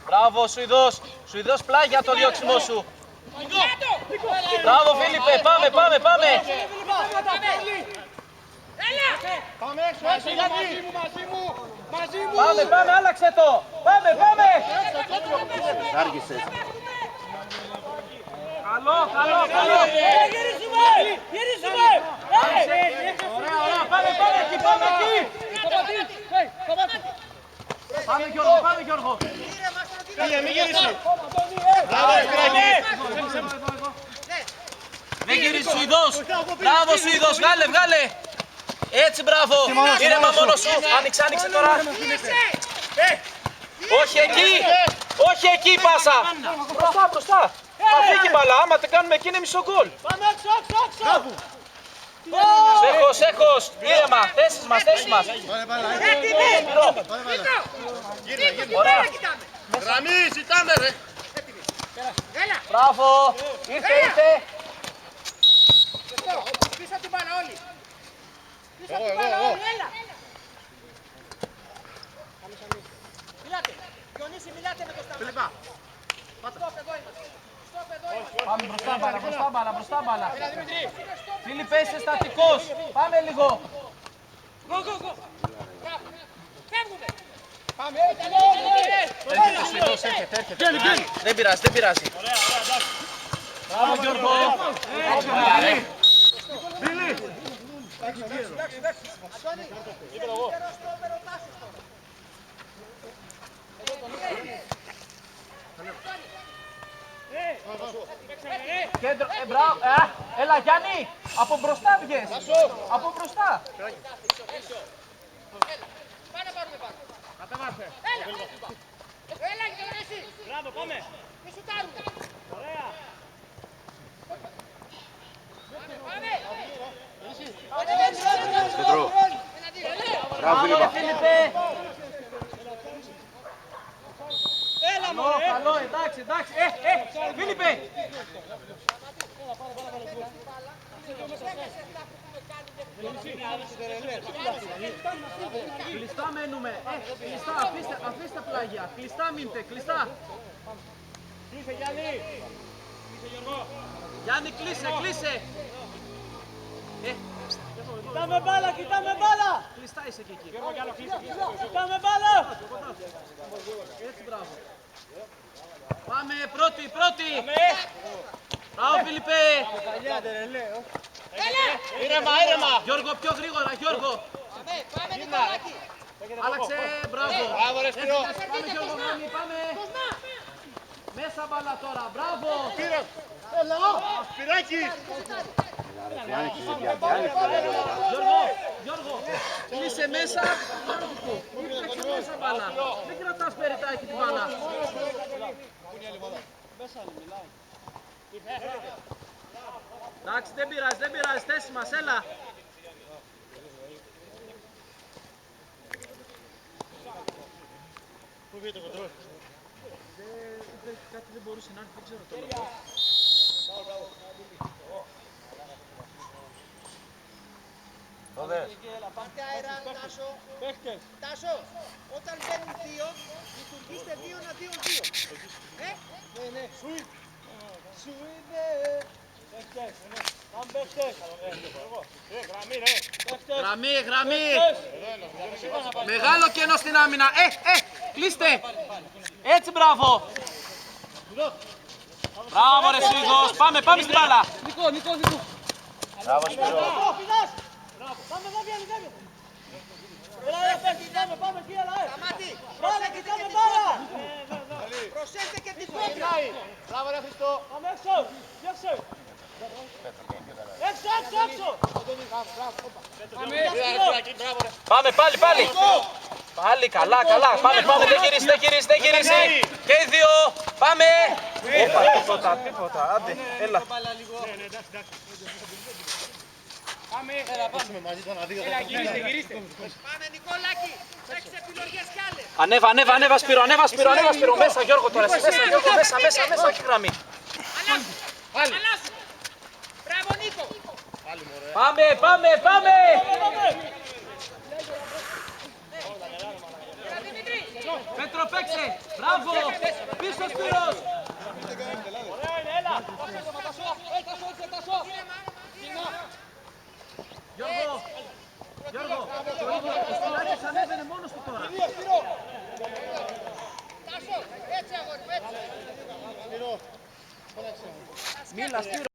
Μπράβο, Σουηδός πλάγια το διώξιμο σου. Μπράβο, Φίλιππε, πάμε. Πάμε, άλλαξε το. Πάμε. Άργησες. Καλό. Γυρίσουμε. Ωραία, πάμε εκεί. Πάμε Γιώργο. Μην γυρίσει. Δεν γυρίσει Σουηδός. Μπράβο Σουηδός, βγάλε. Έτσι, μπράβο. Ήρεμα μόνο σου. Άνοιξε τώρα. Όχι εκεί πάσα. Μπροστά. Θα φύγει μπαλά, άμα την κάνουμε εκεί είναι μισό γκολ. Πάμε έξω. Σέχος. Ήρεμα, θέσεις μας. Ωραία. Γραμμή, ζητάμε ρε. Μπράβο. Ήρθε. Πίσω την μπάλα όλοι. Εγώ. Έλα. Μιλάτε. Διονύση, μιλάτε με το Σταμάτη. Στόπ, εδώ είμαστε. Πάμε μπροστά μπάλα. Φίλιππε, είσαι στατικός. Πάμε λίγο. Φεύγουμε. Πάμε. Δεν πειράζει. Μπράβο Γιώργο. Κέντρο, μπράβο. Έλα Γιάννη, από μπροστά βγες. Από μπροστά. Πάμε να πάρουμε πάνω. Κατεβάστε. Έλα, Γιονύση. Μπράβο, πάμε. Μη σουτάρουμε. Ωραία. Πέτρο. Μπράβο Φίλιππε. Καλό, εντάξει. Φίλιππε. Κλειστά μένουμε. Αφήστε πλάγια. Κλειστά μείνετε, κλειστά. Κλείσε Γιάννη. Γιάννη, κλείσε. Κοιτάμε μπάλα. Κλειστά είσαι και εκεί. Κοιτάμε μπάλα. Έτσι, μπράβο. Πάμε, πρώτη. Μπράβο, Φίλιππε. Ήρεμα. Γιώργο, πιο γρήγορα, Γιώργο. Πάμε, Νικολάκη. Άλλαξε, μπράβο. Μπράβο, ρε Σπύρο. Πάμε, Γιώργο, πάμε. Μέσα μπάλα τώρα, μπράβο. Σπυράκι. Γιώργο, κλείσε μέσα. Ήρθε μέσα μπάλα. Δεν κρατάς περιτάκι την μπάλα. Εντάξει, δεν πειράζει, θέση μας, έλα. Πού βγήκε το κοντρόλ. Κάτι δεν μπορούσε να έρθει, δεν ξέρω το λόγο. Πάρτε αέρα, Τάσο. Όταν μπαίνουν δύο, λειτουργήστε 2-2. Ναι. Σουίδε. Παίχτες. Πάμε παίχτες. Γραμμή. Μεγάλο κενό στην άμυνα. Κλείστε. Έτσι, μπράβο. Μπράβο ρε Σουηδός. Πάμε στην μπάλα. Νικό. Μπράβο Σπύρο. Πάμε εδώ, Βιάννη. Πάμε εκεί, έλα. Σταμάτη. Κοιτάμε μπάλα. Προσέξτε και την κόντρα. Μπράβο ρε Χριστό. Πάμε έξω. Πάμε πάλι. Πάλι καλά. Πάμε, δεν γυρίσει. Και οι δύο. Πάμε. Τίποτα. Άντε, έλα. Γυρίστε. Πάμε, Νικολάκη. Έχεις επιλογές κι άλλες. Ανέβα Σπύρο. Μέσα Γιώργο τώρα. Μέσα, όχι γραμμή. Αλλάσου. Μπράβο, Νίκο. Πάμε. Δημητρή. Πέτρο, Μπράβο! Πίσω Σπύρος! Ωραία είναι, έλα. Γιώργο! Γιώργο! Ο Σπυράκης ανέβαινε μόνος του τώρα. Έτσι αγόρι, έτσι. Μίλα Σπύρο!